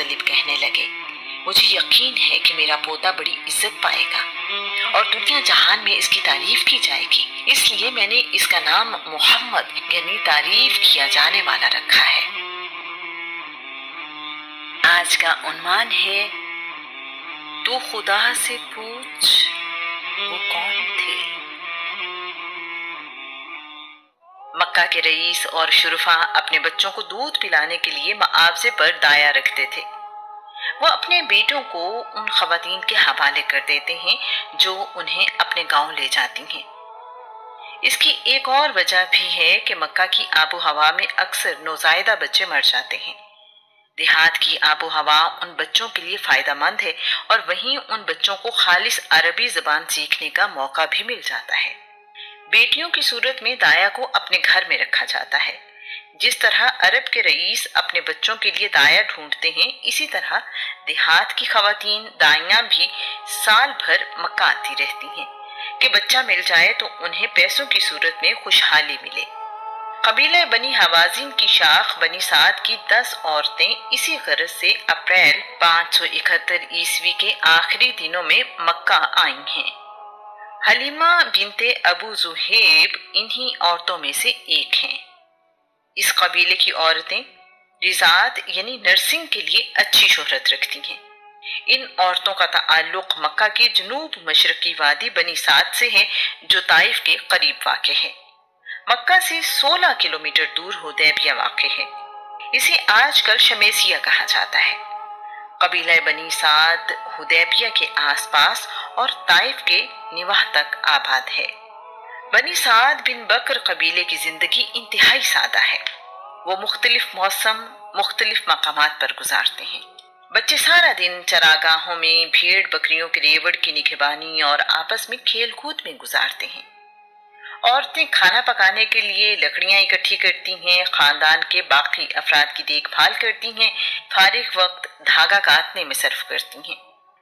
مطلب کہنے لگے، مجھے یقین ہے کہ میرا پوتا بڑی عزت پائے گا اور دنیا جہان میں اس کی تعریف کی جائے گی، اس لیے میں نے اس کا نام محمد یعنی تعریف کیا جانے والا رکھا ہے۔ آج کا عنوان ہے تو خدا سے پوچھ وہ کون تھے۔ مکہ کے رئیس اور شرفاء اپنے بچوں کو دودھ پلانے کے لیے معاوضے پر دایا رکھتے تھے۔ وہ اپنے بیٹوں کو ان خواتین کے حوالے کر دیتے ہیں جو انہیں اپنے گاؤں لے جاتی ہیں۔ اس کی ایک اور وجہ بھی ہے کہ مکہ کی آب و ہوا میں اکثر نوزائیدہ بچے مر جاتے ہیں۔ دیہات کی آب و ہوا ان بچوں کے لیے فائدہ مند ہے اور وہیں ان بچوں کو خالص عربی زبان سیکھنے کا موقع بھی مل جاتا ہے۔ بیٹیوں کی صورت میں دایا کو اپنے گھر میں رکھا جاتا ہے۔ جس طرح عرب کے رئیس اپنے بچوں کے لیے دایا ڈھونڈتے ہیں، اسی طرح دیہات کی خواتین دائیاں بھی سال بھر مکہ آتی رہتی ہیں کہ بچہ مل جائے تو انہیں پیسوں کی صورت میں خوشحالی ملے۔ قبیلہ بنی حوازن کی شاخ بنی سعد کی 10 عورتیں اسی غرض سے اپریل 571 عیسوی کے آخری دنوں میں مکہ آئی ہیں۔ حلیمہ بنت ابو زہیب انہی عورتوں میں سے ایک ہیں۔ اس قبیلے کی عورتیں رضاعت یعنی نرسنگ کے لیے اچھی شہرت رکھتی ہیں۔ ان عورتوں کا تعلق مکہ کے جنوب مشرقی وادی بنی سعد سے ہے جو طائف کے قریب واقع ہے۔ مکہ سے 16 کلومیٹر دور حدیبیہ واقع ہے۔ اسے آج کل شمیسیہ کہا جاتا ہے۔ قبیلہ بنی سعد حدیبیہ کے آس پاس اور طائف کے نواح تک آباد ہے۔ بنی سعد بن بکر قبیلے کی زندگی انتہائی سادہ ہے۔ وہ مختلف موسم مختلف مقامات پر گزارتے ہیں۔ بچے سارا دن چراگاہوں میں بھیڑ بکریوں کے ریوڑ کی نگہبانی اور آپس میں کھیل کود میں گزارتے ہیں۔ عورتیں کھانا پکانے کے لیے لکڑیاں اکٹھی کرتی ہیں، خاندان کے باقی افراد کی دیکھ بھال کرتی ہیں، فارغ وقت دھاگا کاٹنے میں صرف کرتی ہیں۔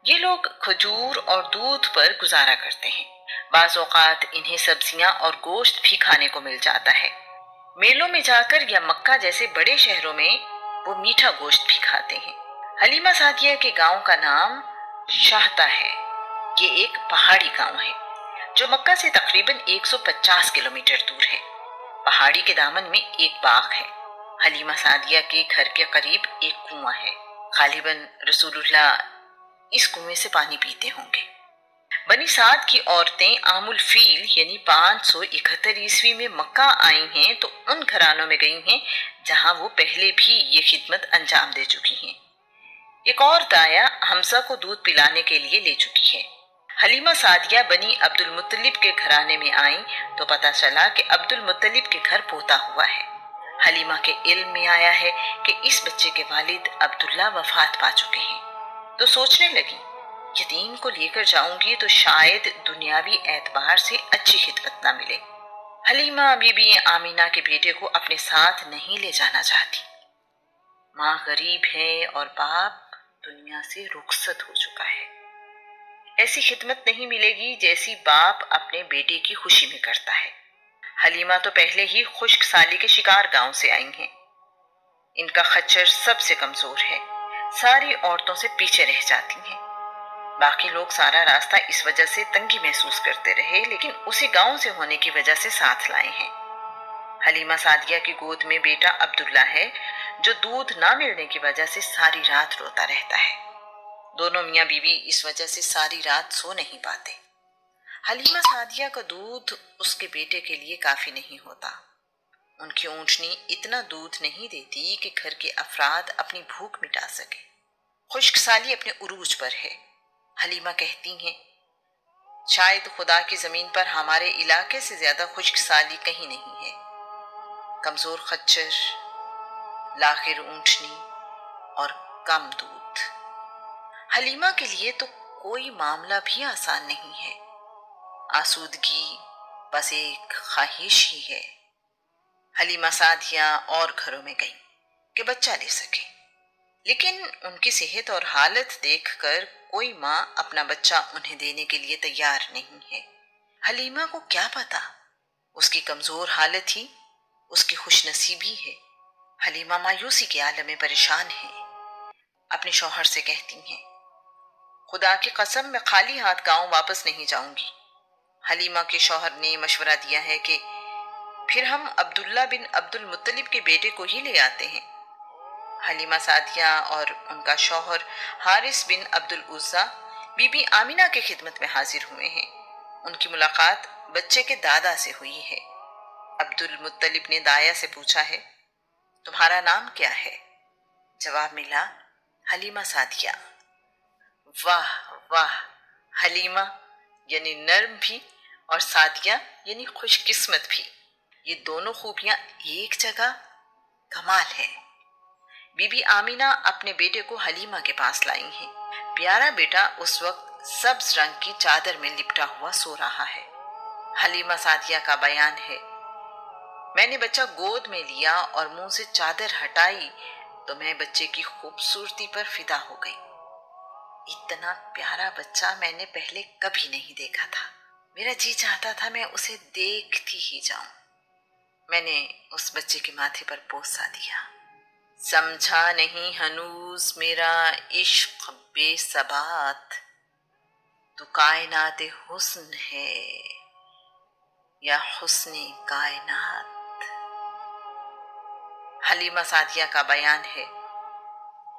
یہ لوگ کھجور اور دودھ پر گزارا کرتے ہیں۔ بعض اوقات انہیں سبزیاں اور گوشت بھی کھانے کو مل جاتا ہے۔ میلوں میں جا کر یا مکہ جیسے بڑے شہروں میں وہ میٹھا گوشت بھی کھاتے ہیں۔ حلیمہ سعدیہ کے گاؤں کا نام شاہتا ہے۔ یہ ایک پہاڑی گاؤں ہے جو مکہ سے تقریباً 150 کلومیٹر دور ہے۔ پہاڑی کے دامن میں ایک باغ ہے۔ حلیمہ سعدیہ کے گھر کے قریب ایک کنواں ہے۔ غالباً رسول اللہ اس کنویں سے پانی پیتے ہوں گے۔ بنی سعد کی عورتیں عام الفیل یعنی 571 عیسوی میں مکہ آئی ہیں تو ان گھرانوں میں گئی ہیں جہاں وہ پہلے بھی یہ خدمت انجام دے چکی ہیں۔ ایک اور دایا حمزہ کو دودھ پلانے کے لیے لے چکی ہے۔ حلیمہ سعدیہ بنی عبد المطلب کے گھرانے میں آئیں تو پتہ چلا کہ عبد المطلب کے گھر پوتا ہوا ہے۔ حلیمہ کے علم میں آیا ہے کہ اس بچے کے والد عبداللہ وفات پا چکے ہیں، تو سوچنے لگی یتیم کو لے کر جاؤں گی تو شاید دنیاوی اعتبار سے اچھی خدمت نہ ملے۔ حلیمہ بی بی آمینہ کے بیٹے کو اپنے ساتھ نہیں لے جانا چاہتی۔ ماں غریب ہے اور باپ دنیا سے رخصت ہو چکا ہے۔ ایسی خدمت نہیں ملے گی جیسی باپ اپنے بیٹے کی خوشی میں کرتا ہے۔ حلیمہ تو پہلے ہی خشک سالی کے شکار گاؤں سے آئی ہیں۔ ان کا خچر سب سے کمزور ہے، ساری عورتوں سے پیچھے رہ جاتی ہیں۔ باقی لوگ سارا راستہ اس وجہ سے تنگی محسوس کرتے رہے لیکن اسی گاؤں سے ہونے کی وجہ سے ساتھ لائے ہیں۔ حلیمہ سعدیہ کی گود میں بیٹا عبداللہ ہے جو دودھ نہ ملنے کی وجہ سے ساری رات روتا رہتا ہے۔ دونوں میاں بیوی اس وجہ سے ساری رات سو نہیں پاتے۔ حلیمہ سعدیہ کا دودھ اس کے بیٹے کے لیے کافی نہیں ہوتا۔ ان کی اونٹنی اتنا دودھ نہیں دیتی کہ گھر کے افراد اپنی بھوک مٹا سکے۔ خشک سالی اپنے عروج پر ہے۔ حلیمہ کہتی ہیں شاید خدا کی زمین پر ہمارے علاقے سے زیادہ خشک سالی کہیں نہیں ہے۔ کمزور خچر، لاغر اونٹنی اور کم دودھ۔ حلیمہ کے لیے تو کوئی معاملہ بھی آسان نہیں ہے۔ آسودگی بس ایک خواہش ہی ہے۔ حلیمہ سعدیہ اور گھروں میں گئیں کہ بچہ لے سکے، لیکن ان کی صحت اور حالت دیکھ کر کوئی ماں اپنا بچہ انہیں دینے کے لیے تیار نہیں ہے۔ حلیمہ کو کیا پتا اس کی کمزور حالت ہی اس کی خوش نصیبی ہے۔ حلیمہ مایوسی کے عالم میں پریشان ہے۔ اپنے شوہر سے کہتی ہیں، خدا کی قسم میں خالی ہاتھ گاؤں واپس نہیں جاؤں گی۔ حلیمہ کے شوہر نے مشورہ دیا ہے کہ پھر ہم عبداللہ بن عبد المطلب کے بیٹے کو ہی لے آتے ہیں۔ حلیمہ سعدیہ اور ان کا شوہر حارث بن عبد العزیٰ بی بی آمینہ کی خدمت میں حاضر ہوئے ہیں۔ ان کی ملاقات بچے کے دادا سے ہوئی ہے۔ عبد المطلب نے دایا سے پوچھا ہے، تمہارا نام کیا ہے؟ جواب ملا، حلیمہ سعدیہ۔ واہ واہ، حلیمہ یعنی نرم بھی اور سعدیہ یعنی خوش قسمت بھی، یہ دونوں خوبیاں ایک جگہ، کمال ہے۔ بی بی آمینہ اپنے بیٹے کو حلیمہ کے پاس لائی ہیں۔ پیارا بیٹا اس وقت سبز رنگ کی چادر میں لپٹا ہوا سو رہا ہے۔ حلیمہ سعدیہ کا بیان ہے، میں نے بچہ گود میں لیا اور منہ سے چادر ہٹائی تو میں بچے کی خوبصورتی پر فدا ہو گئی۔ اتنا پیارا بچہ میں نے پہلے کبھی نہیں دیکھا تھا۔ میرا جی چاہتا تھا میں اسے دیکھتی ہی جاؤں۔ میں نے اس بچے کے ماتھے پر بوسہ دیا۔ سمجھا نہیں ہنوز میرا عشق بے ثبات، تو کائنات حسن ہے یا حسن کائنات۔ حلیمہ سعدیہ کا بیان ہے،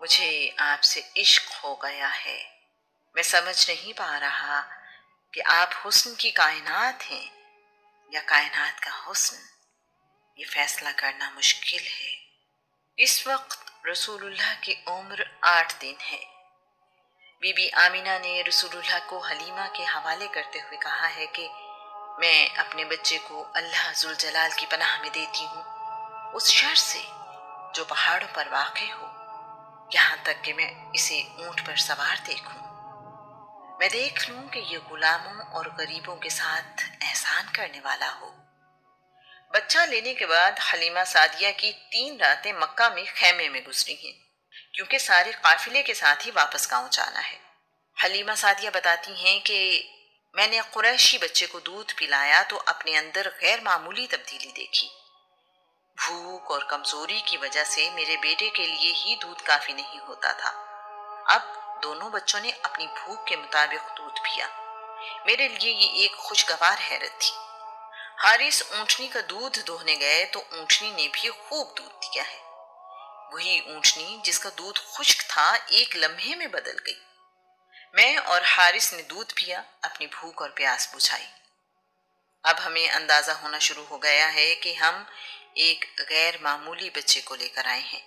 مجھے آپ سے عشق ہو گیا ہے، میں سمجھ نہیں پا رہا کہ آپ حسن کی کائنات ہیں یا کائنات کا حسن، یہ فیصلہ کرنا مشکل ہے۔ اس وقت رسول اللہ کی عمر 8 دن ہے۔ بی بی آمینہ نے رسول اللہ کو حلیمہ کے حوالے کرتے ہوئے کہا ہے کہ میں اپنے بچے کو اللہ ذوالجلال کی پناہ میں دیتی ہوں، اس شر سے جو پہاڑوں پر واقع ہو، یہاں تک کہ میں اسے اونٹ پر سوار دیکھوں، میں دیکھ لوں کہ یہ غلاموں اور غریبوں کے ساتھ احسان کرنے والا ہو۔ بچہ لینے کے بعد حلیمہ سعدیہ کی 3 راتیں مکہ میں خیمے میں گزری ہیں، کیونکہ سارے قافلے کے ساتھ ہی واپس گاؤں جانا ہے۔ حلیمہ سعدیہ بتاتی ہیں کہ میں نے قریشی بچے کو دودھ پلایا تو اپنے اندر غیر معمولی تبدیلی دیکھی۔ بھوک اور کمزوری کی وجہ سے میرے بیٹے کے لیے ہی دودھ کافی نہیں ہوتا تھا، اب دونوں بچوں نے اپنی بھوک کے مطابق دودھ پیا۔ میرے لیے یہ ایک خوشگوار حیرت تھی۔ حارث اونٹنی کا دودھ دوہنے گئے تو اونٹنی نے بھی خوب دودھ دیا ہے۔ وہی اونٹنی جس کا دودھ خشک تھا ایک لمحے میں بدل گئی۔ میں اور حارث نے دودھ پیا، اپنی بھوک اور پیاس بجھائی۔ اب ہمیں اندازہ ہونا شروع ہو گیا ہے کہ ہم ایک غیر معمولی بچے کو لے کر آئے ہیں۔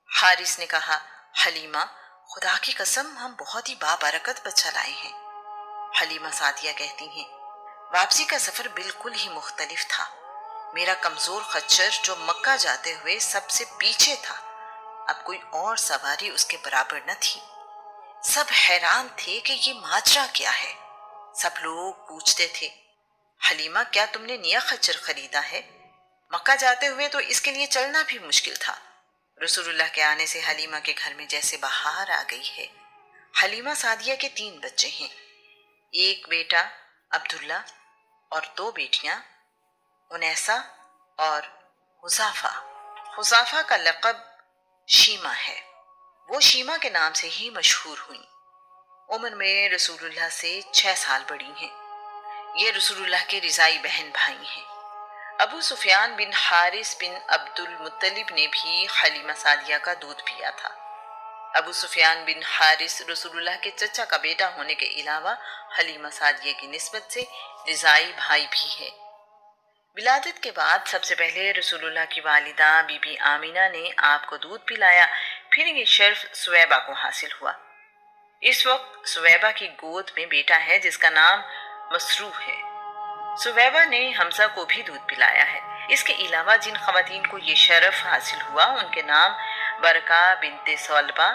حارث نے کہا، حلیمہ خدا کی قسم ہم بہت ہی بابرکت بچہ لائے ہیں۔ حلیمہ سعدیہ کہتی ہیں، واپسی کا سفر بالکل ہی مختلف تھا۔ میرا کمزور خچر جو مکہ جاتے ہوئے سب سے پیچھے تھا، اب کوئی اور سواری اس کے برابر نہ تھی۔ سب حیران تھے کہ یہ ماجرا کیا ہے۔ سب لوگ پوچھتے تھے، حلیمہ کیا تم نے نیا خچر خریدا ہے؟ مکہ جاتے ہوئے تو اس کے لیے چلنا بھی مشکل تھا۔ رسول اللہ کے آنے سے حلیمہ کے گھر میں جیسے بہار آ گئی ہے۔ حلیمہ سعدیہ کے 3 بچے ہیں، ایک بیٹا عبداللہ اور 2 بیٹیاں انیسہ اور حذافہ۔ حذافہ کا لقب شیمہ ہے، وہ شیمہ کے نام سے ہی مشہور ہوئیں۔ عمر میں رسول اللہ سے 6 سال بڑی ہیں۔ یہ رسول اللہ کے رضائی بہن بھائی ہیں۔ ابو سفیان بن حارث بن عبد المطلب نے بھی حلیمہ سعدیہ کا دودھ پیا تھا۔ ابو سفیان بن حارث رسول اللہ کے چچا کا بیٹا ہونے کے علاوہ حلیمہ سعدیہ کی نسبت سے رضائی بھائی بھی ہے۔ ولادت کے بعد سب سے پہلے رسول اللہ کی والدہ بی بی آمینہ نے آپ کو دودھ پلایا، پھر یہ شرف سویبہ کو حاصل ہوا۔ اس وقت سویبہ کی گود میں بیٹا ہے جس کا نام مسروح ہے۔ سویبہ نے حمزہ کو بھی دودھ پلایا ہے۔ اس کے علاوہ جن خواتین کو یہ شرف حاصل ہوا ان کے نام برکہ بنت ثعلبہ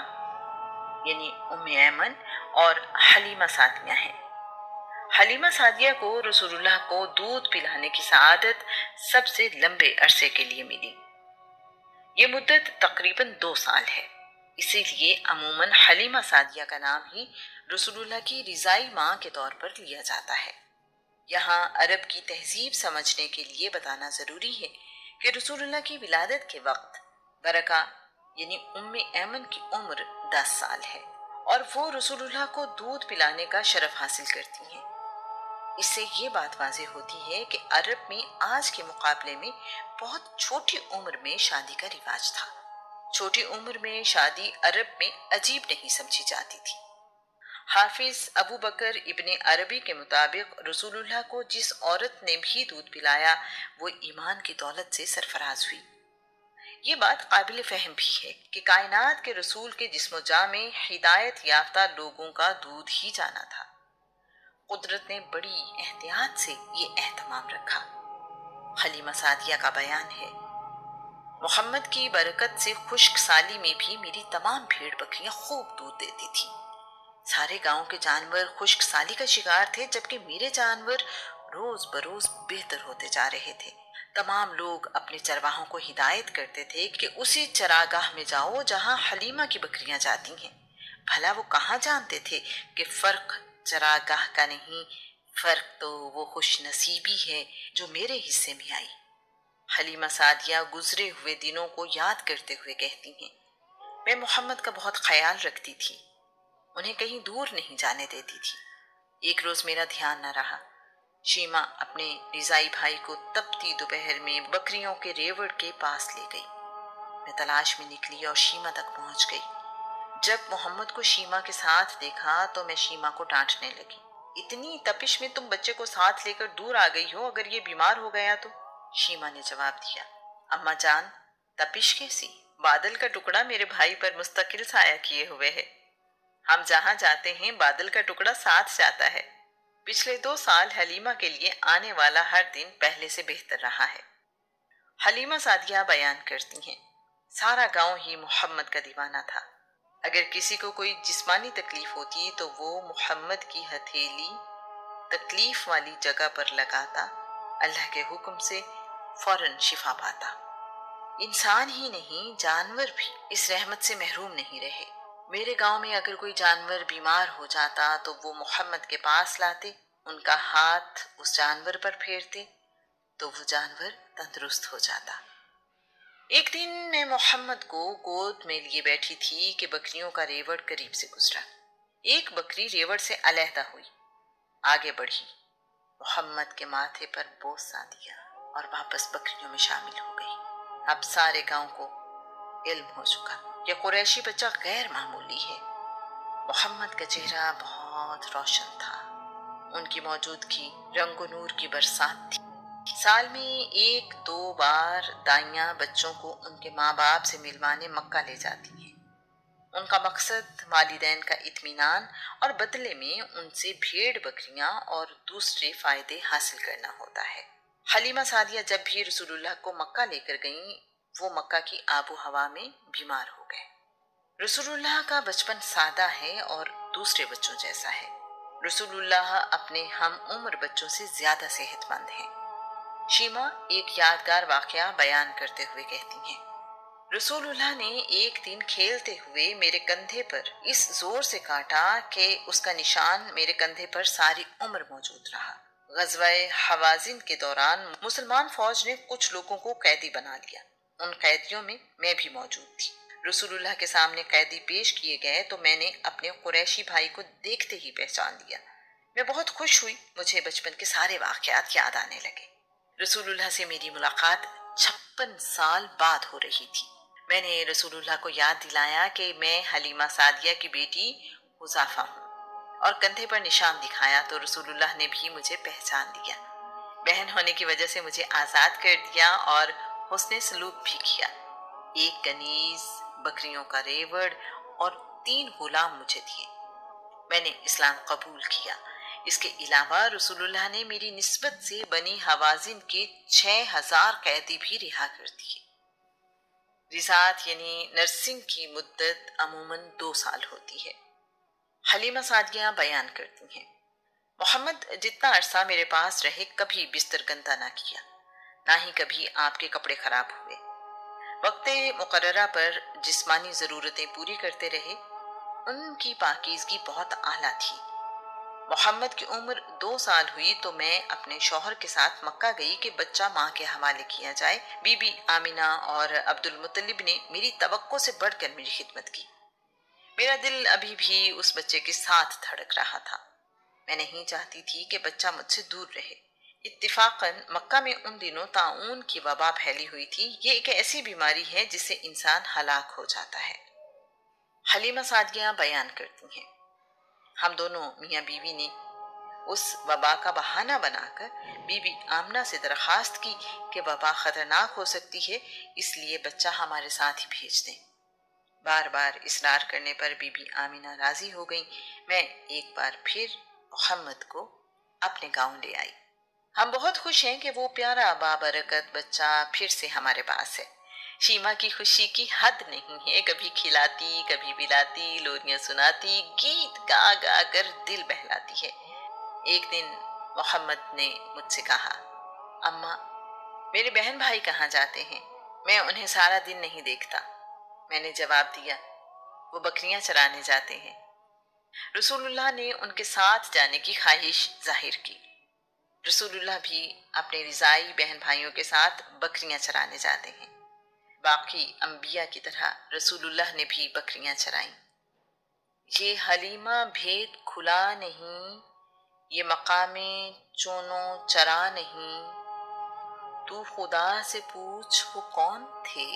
یعنی ام ایمن اور حلیمہ سعدیہ ہیں۔ حلیمہ سعدیہ کو رسول اللہ کو دودھ پلانے کی سعادت سب سے لمبے عرصے کے لیے ملی۔ یہ مدت تقریباً 2 سال ہے، اسی لیے عموماً حلیمہ سعدیہ کا نام ہی رسول اللہ کی رضائی ماں کے طور پر لیا جاتا ہے۔ یہاں عرب کی تہذیب سمجھنے کے لیے بتانا ضروری ہے کہ رسول اللہ کی ولادت کے وقت برکہ یعنی ایمن کی عمر 10 سال ہے اور وہ رسول اللہ کو دودھ پلانے کا شرف حاصل کرتی ہیں۔ اس سے یہ بات واضح ہوتی ہے کہ عرب میں آج کے مقابلے میں بہت چھوٹی عمر میں شادی کا رواج تھا۔ چھوٹی عمر میں شادی عرب میں عجیب نہیں سمجھی جاتی تھی۔ حافظ ابو بکر ابن عربی کے مطابق رسول اللہ کو جس عورت نے بھی دودھ پلایا وہ ایمان کی دولت سے سرفراز ہوئی۔ یہ بات قابل فہم بھی ہے کہ کائنات کے رسول کے جسم و جاں میں ہدایت یافتہ لوگوں کا دودھ ہی جانا تھا۔ قدرت نے بڑی احتیاط سے یہ اہتمام رکھا۔ حلیمہ سعدیہ کا بیان ہے، محمد کی برکت سے خشک سالی میں بھی میری تمام بھیڑ بکریاں خوب دودھ دیتی تھیں۔ سارے گاؤں کے جانور خشک سالی کا شکار تھے، جبکہ میرے جانور روز بروز بہتر ہوتے جا رہے تھے۔ تمام لوگ اپنے چرواہوں کو ہدایت کرتے تھے کہ اسی چراگاہ میں جاؤ جہاں حلیمہ کی بکریاں جاتی ہیں۔ بھلا وہ کہاں جانتے تھے کہ فرق چراگاہ کا نہیں، فرق تو وہ خوش نصیبی ہے جو میرے حصے میں آئی۔ حلیمہ سعدیہ گزرے ہوئے دنوں کو یاد کرتے ہوئے کہتی ہیں، میں محمد کا بہت خیال رکھتی تھی، انہیں کہیں دور نہیں جانے دیتی تھی۔ ایک روز میرا دھیان نہ رہا، شیما اپنے رضائی بھائی کو تپتی دوپہر میں بکریوں کے ریوڑ کے پاس لے گئی۔ میں تلاش میں نکلی اور شیما تک پہنچ گئی۔ جب محمد کو شیما کے ساتھ دیکھا تو میں شیما کو ڈانٹنے لگی، اتنی تپش میں تم بچے کو ساتھ لے کر دور آ گئی ہو، اگر یہ بیمار ہو گیا تو؟ شیما نے جواب دیا، اماں جان، تپش کیسی؟ بادل کا ٹکڑا میرے بھائی پر مستقل سایہ کیے ہوئے ہے، ہم جہاں جاتے ہیں بادل کا ٹکڑا ساتھ جاتا ہے۔ پچھلے 2 سال حلیمہ کے لیے آنے والا ہر دن پہلے سے بہتر رہا ہے۔ حلیمہ سعدیہ بیان کرتی ہیں، سارا گاؤں ہی محمد کا دیوانہ تھا۔ اگر کسی کو کوئی جسمانی تکلیف ہوتی تو وہ محمد کی ہتھیلی تکلیف والی جگہ پر لگاتا، اللہ کے حکم سے فوراً شفا پاتا۔ انسان ہی نہیں، جانور بھی اس رحمت سے محروم نہیں رہے۔ میرے گاؤں میں اگر کوئی جانور بیمار ہو جاتا تو وہ محمد کے پاس لاتے، ان کا ہاتھ اس جانور پر پھیرتے تو وہ جانور تندرست ہو جاتا۔ ایک دن میں محمد کو گود میں لیے بیٹھی تھی کہ بکریوں کا ریوڑ قریب سے گزرا۔ ایک بکری ریوڑ سے علیحدہ ہوئی، آگے بڑھی، محمد کے ماتھے پر بوسہ دیا اور واپس بکریوں میں شامل ہو گئی۔ اب سارے گاؤں کو علم ہو چکا، یہ قریشی بچہ غیر معمولی ہے۔ محمد کا چہرہ بہت روشن تھا، ان کی موجودگی رنگ و نور کی برسات تھی۔ سال میں 1-2 بار دائیاں بچوں کو ان کے ماں باپ سے ملوانے مکہ لے جاتی ہیں۔ ان کا مقصد والدین کا اطمینان اور بدلے میں ان سے بھیڑ بکریاں اور دوسرے فائدے حاصل کرنا ہوتا ہے۔ حلیمہ سعدیہ جب بھی رسول اللہ کو مکہ لے کر گئیں، وہ مکہ کی آب و ہوا میں بیمار ہو گئے۔ رسول اللہ کا بچپن سادہ ہے اور دوسرے بچوں جیسا ہے۔ رسول اللہ اپنے ہم عمر بچوں سے زیادہ صحت مند ہیں۔ شیما ایک یادگار واقعہ بیان کرتے ہوئے کہتی ہیں، رسول اللہ نے ایک دن کھیلتے ہوئے میرے کندھے پر اس زور سے کاٹا کہ اس کا نشان میرے کندھے پر ساری عمر موجود رہا۔ غزوہ حوازن کے دوران مسلمان فوج نے کچھ لوگوں کو قیدی بنا لیا، ان قیدیوں میں میں بھی موجود تھی۔ رسول اللہ کے سامنے قیدی پیش کیے گئے تو میں نے اپنے قریشی بھائی کو دیکھتے ہی پہچان لیا۔ میں بہت خوش ہوئی، مجھے بچپن کے سارے واقعات یاد آنے لگے۔ رسول اللہ سے میری ملاقات 56 سال بعد ہو رہی تھی۔ میں نے رسول اللہ کو یاد دلایا کہ میں حلیمہ سعدیہ کی بیٹی حذیفہ ہوں، اور کندھے پر نشان دکھایا تو رسول اللہ نے بھی مجھے پہچان لیا۔ بہن ہونے کی وجہ سے مجھے آزاد کر دیا اور حسن سلوک بھی کیا۔ ایک کنیز، بکریوں کا ریوڑ اور 3 غلام مجھے دیے۔ میں نے اسلام قبول کیا۔ اس کے علاوہ رسول اللہ نے میری نسبت سے بنی حوازن کے 6000 قیدی بھی رہا کر دیے۔ رضاعت یعنی نرسنگ کی مدت عموماً 2 سال ہوتی ہے۔ حلیمہ سعدیہ بیان کرتی ہیں، محمد جتنا عرصہ میرے پاس رہے کبھی بستر گندا نہ کیا، نہ ہی کبھی آپ کے کپڑے خراب ہوئے۔ وقت مقررہ پر جسمانی ضرورتیں پوری کرتے رہے، ان کی پاکیزگی بہت اعلیٰ تھی۔ محمد کی عمر 2 سال ہوئی تو میں اپنے شوہر کے ساتھ مکہ گئی کہ بچہ ماں کے حوالے کیا جائے۔ بی بی آمینہ اور عبد المطلب نے میری توقع سے بڑھ کر میری خدمت کی۔ میرا دل ابھی بھی اس بچے کے ساتھ دھڑک رہا تھا۔ میں نہیں چاہتی تھی کہ بچہ مجھ سے دور رہے۔ اتفاقاً مکہ میں ان دنوں طاعون کی وبا پھیلی ہوئی تھی۔ یہ ایک ایسی بیماری ہے جس سے انسان ہلاک ہو جاتا ہے۔ حلیمہ سعدیہ بیان کرتی ہیں، ہم دونوں میاں بیوی نے اس وبا کا بہانہ بنا کر بی بی آمنہ سے درخواست کی کہ وبا خطرناک ہو سکتی ہے، اس لیے بچہ ہمارے ساتھ ہی بھیج دیں۔ بار بار اصرار کرنے پر بی بی آمینہ راضی ہو گئیں۔ میں ایک بار پھر محمد کو اپنے گاؤں لے آئی۔ ہم بہت خوش ہیں کہ وہ پیارا بابرکت بچہ پھر سے ہمارے پاس ہے۔ شیما کی خوشی کی حد نہیں ہے، کبھی کھلاتی، کبھی پلاتی، لوریاں سناتی، گیت گا گا کر دل بہلاتی ہے۔ ایک دن محمد نے مجھ سے کہا، اماں میرے بہن بھائی کہاں جاتے ہیں؟ میں انہیں سارا دن نہیں دیکھتا۔ میں نے جواب دیا، وہ بکریاں چرانے جاتے ہیں۔ رسول اللہ نے ان کے ساتھ جانے کی خواہش ظاہر کی۔ رسول اللہ بھی اپنے رضائی بہن بھائیوں کے ساتھ بکریاں چرانے جاتے ہیں۔ باقی انبیاء کی طرح رسول اللہ نے بھی بکریاں چرائیں۔ یہ حلیمہ بھید کھلا نہیں، یہ مقام چونو چرا نہیں، تو خدا سے پوچھ وہ کون تھے،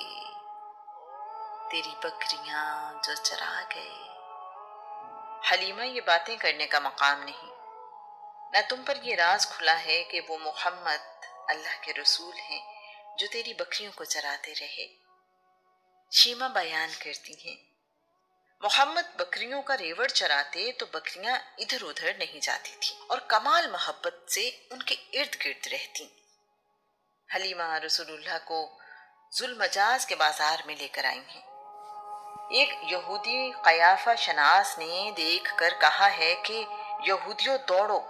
تیری بکریاں جو چرا گئے۔ حلیمہ یہ باتیں کرنے کا مقام نہیں، نہ تم پر یہ راز کھلا ہے کہ وہ محمد اللہ کے رسول ہیں جو تیری بکریوں کو چراتے رہے۔ شیما بیان کرتی ہیں، محمد بکریوں کا ریوڑ چراتے تو بکریاں ادھر ادھر نہیں جاتی تھیں اور کمال محبت سے ان کے ارد گرد رہتی۔ حلیمہ رسول اللہ کو ذوالمجاز کے بازار میں لے کر آئی ہیں۔ ایک یہودی قیافہ شناس نے دیکھ کر کہا ہے کہ یہودیوں دوڑو،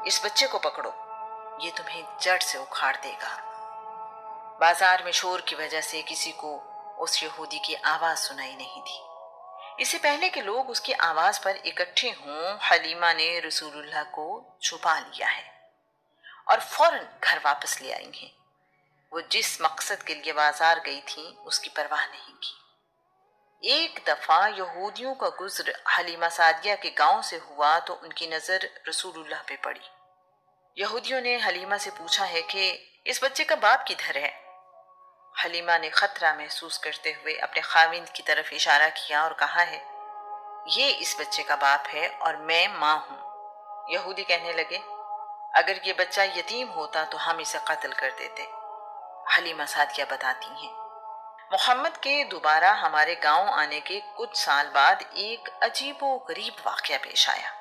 اس بچے کو پکڑو، یہ تمہیں جڑ سے اکھاڑ دے گا۔ بازار میں شور کی وجہ سے کسی کو اس یہودی کی آواز سنائی نہیں تھی۔ اس سے پہلے کہ لوگ اس کی آواز پر اکٹھے ہوں، حلیمہ نے رسول اللہ کو چھپا لیا ہے اور فوراً گھر واپس لے آئی ہیں۔ وہ جس مقصد کے لیے بازار گئی تھیں اس کی پرواہ نہیں کی۔ ایک دفعہ یہودیوں کا گزر حلیمہ سعدیہ کے گاؤں سے ہوا تو ان کی نظر رسول اللہ پہ پڑی۔ یہودیوں نے حلیمہ سے پوچھا ہے کہ اس بچے کا باپ کدھر ہے؟ حلیمہ نے خطرہ محسوس کرتے ہوئے اپنے خاوند کی طرف اشارہ کیا اور کہا ہے، یہ اس بچے کا باپ ہے اور میں ماں ہوں۔ یہودی کہنے لگے، اگر یہ بچہ یتیم ہوتا تو ہم اسے قتل کر دیتے۔ حلیمہ سعدیہ بتاتی ہیں، محمد کے دوبارہ ہمارے گاؤں آنے کے کچھ سال بعد ایک عجیب و غریب واقعہ پیش آیا۔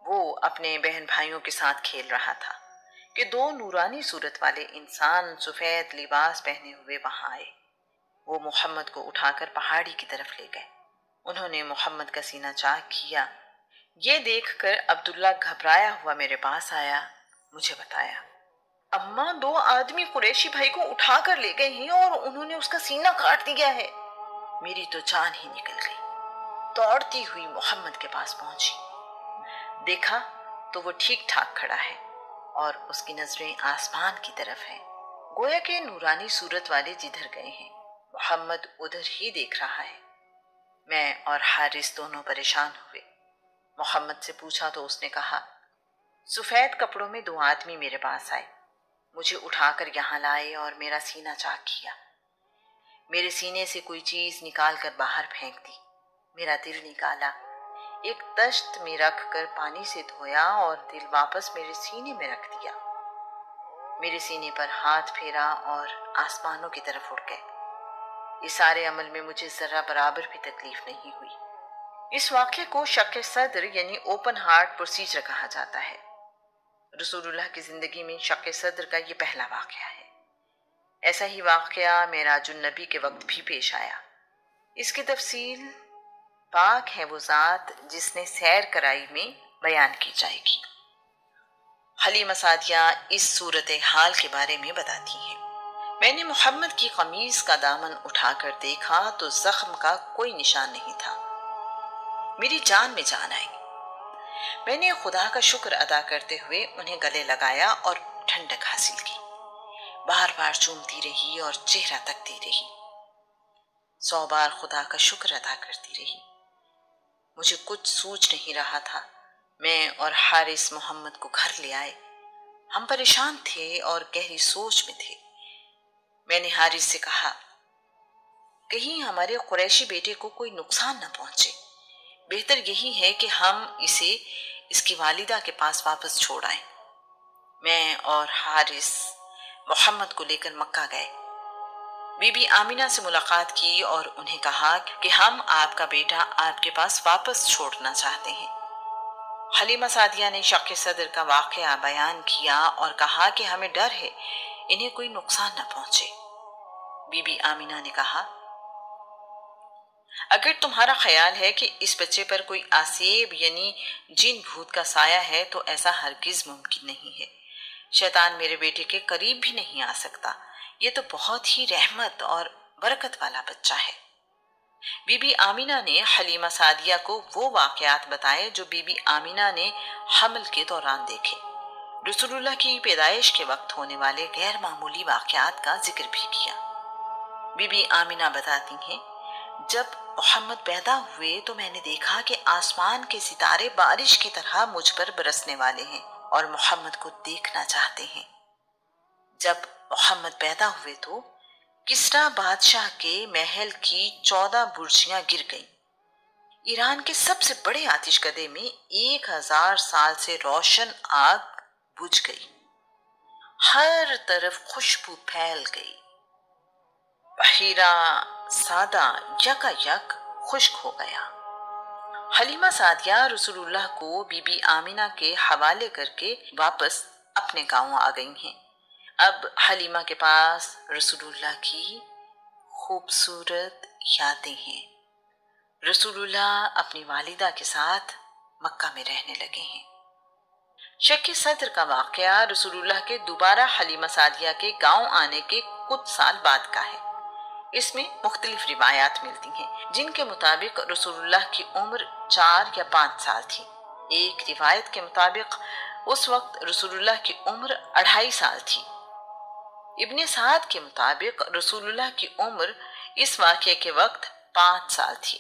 وہ اپنے بہن بھائیوں کے ساتھ کھیل رہا تھا کہ 2 نورانی صورت والے انسان سفید لباس پہنے ہوئے وہاں آئے۔ وہ محمد کو اٹھا کر پہاڑی کی طرف لے گئے۔ انہوں نے محمد کا سینہ چاک کیا۔ یہ دیکھ کر عبداللہ گھبرایا ہوا میرے پاس آیا، مجھے بتایا، اماں 2 آدمی قریشی بھائی کو اٹھا کر لے گئے ہیں اور انہوں نے اس کا سینہ کاٹ دیا ہے۔ میری تو جان ہی نکل گئی۔ دوڑتی ہوئی محمد کے پاس پہنچی، دیکھا تو وہ ٹھیک ٹھاک کھڑا ہے اور اس کی نظریں آسمان کی طرف ہیں، گویا کہ نورانی صورت والے جدھر گئے ہیں محمد ادھر ہی دیکھ رہا ہے۔ میں اور حارث دونوں پریشان ہوئے۔ محمد سے پوچھا تو اس نے کہا، سفید کپڑوں میں 2 آدمی میرے پاس آئے، مجھے اٹھا کر یہاں لائے اور میرا سینہ چاک کیا۔ میرے سینے سے کوئی چیز نکال کر باہر پھینک دی، میرا دل نکالا، ایک تشت میں رکھ کر پانی سے دھویا اور دل واپس میرے سینے میں رکھ دیا۔ میرے سینے پر ہاتھ پھیرا اور آسمانوں کی طرف اڑ گئے۔ اس سارے عمل میں مجھے ذرہ برابر بھی تکلیف نہیں ہوئی۔ اس واقعے کو شق صدر یعنی اوپن ہارٹ پروسیجر کہا جاتا ہے۔ رسول اللہ کی زندگی میں شق صدر کا یہ پہلا واقعہ ہے۔ ایسا ہی واقعہ معراج النبی کے وقت بھی پیش آیا۔ اس کی تفصیل پاک ہے وہ ذات جس نے سیر کرائی میں بیان کی جائے گی۔ حلیمہ سعدیہ اس صورتحال کے بارے میں بتاتی ہیں، میں نے محمد کی قمیص کا دامن اٹھا کر دیکھا تو زخم کا کوئی نشان نہیں تھا۔ میری جان میں جان آئی۔ میں نے خدا کا شکر ادا کرتے ہوئے انہیں گلے لگایا اور ٹھنڈک حاصل کی۔ بار بار چومتی رہی اور چہرہ تکتی رہی۔ 100 بار خدا کا شکر ادا کرتی رہی۔ مجھے کچھ سوچ نہیں رہا تھا۔ میں اور حارث محمد کو گھر لے آئے۔ ہم پریشان تھے اور گہری سوچ میں تھے۔ میں نے حارث سے کہا، کہیں ہمارے قریشی بیٹے کو کوئی نقصان نہ پہنچے۔ بہتر یہی ہے کہ ہم اسے اس کی والدہ کے پاس واپس چھوڑ آئیں۔ میں اور حارث محمد کو لے کر مکہ گئے۔ بی بی آمینہ سے ملاقات کی اور انہیں کہا کہ ہم آپ کا بیٹا آپ کے پاس واپس چھوڑنا چاہتے ہیں۔ حلیمہ سعدیہ نے شق صدر کا واقعہ بیان کیا اور کہا کہ ہمیں ڈر ہے انہیں کوئی نقصان نہ پہنچے۔ بی بی آمینہ نے کہا، اگر تمہارا خیال ہے کہ اس بچے پر کوئی آسیب یعنی جن بھوت کا سایہ ہے تو ایسا ہرگز ممکن نہیں ہے۔ شیطان میرے بیٹے کے قریب بھی نہیں آ سکتا۔ یہ تو بہت ہی رحمت اور برکت والا بچہ ہے۔ بی بی آمینہ نے حلیمہ سعدیہ کو وہ واقعات بتائے جو بی بی آمینہ نے حمل کے دوران دیکھے۔ رسول اللہ کی پیدائش کے وقت ہونے والے غیر معمولی واقعات کا ذکر بھی کیا۔ بی بی آمینہ بتاتی ہیں، جب محمد پیدا ہوئے تو میں نے دیکھا کہ آسمان کے ستارے بارش کی طرح مجھ پر برسنے والے ہیں اور محمد کو دیکھنا چاہتے ہیں۔ جب محمد پیدا ہوئے تو کسریٰ بادشاہ کے محل کی 14 برجیاں گر گئیں۔ ایران کے سب سے بڑے آتش کدے میں 1000 سال سے روشن آگ بجھ گئی۔ ہر طرف خوشبو پھیل گئی۔ بحیرہ سادہ یکا یک خشک ہو گیا۔ حلیمہ سعدیہ رسول اللہ کو بی بی آمینہ کے حوالے کر کے واپس اپنے گاؤں آ گئی ہیں۔ اب حلیمہ کے پاس رسول اللہ کی خوبصورت یادیں ہیں۔ رسول اللہ اپنی والدہ کے ساتھ مکہ میں رہنے لگے ہیں۔ شق صدر کا واقعہ رسول اللہ کے دوبارہ حلیمہ سعدیہ کے گاؤں آنے کے کچھ سال بعد کا ہے۔ اس میں مختلف روایات ملتی ہیں جن کے مطابق رسول اللہ کی عمر 4 یا 5 سال تھی۔ ایک روایت کے مطابق اس وقت رسول اللہ کی عمر 2.5 سال تھی۔ ابن سعد کے مطابق رسول اللہ کی عمر اس واقعے کے وقت 5 سال تھی۔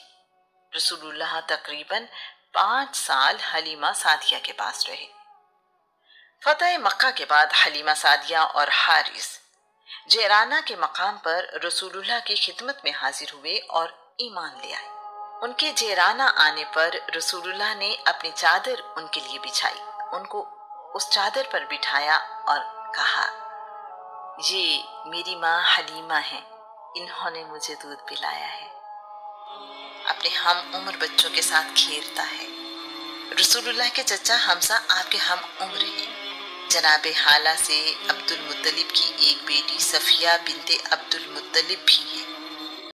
رسول اللہ تقریباً 5 سال حلیمہ سعدیہ کے پاس رہے۔ فتح مکہ کے بعد حلیمہ سعدیہ اور حارث جیرانہ کے مقام پر رسول اللہ کی خدمت میں حاضر ہوئے اور ایمان لے آئے۔ ان کے جیرانہ آنے پر رسول اللہ نے اپنی چادر ان کے لیے بچھائی، ان کو اس چادر پر بٹھایا اور کہا، یہ میری ماں حلیمہ ہیں، انہوں نے مجھے دودھ پلایا ہے، اپنے ہم عمر بچوں کے ساتھ کھیلتا ہے۔ رسول اللہ کے چچا حمزہ آپ کے ہم عمر ہیں۔ جناب حالہ سے عبد المطلب کی ایک بیٹی صفیہ بنت عبد المطلب بھی ہے۔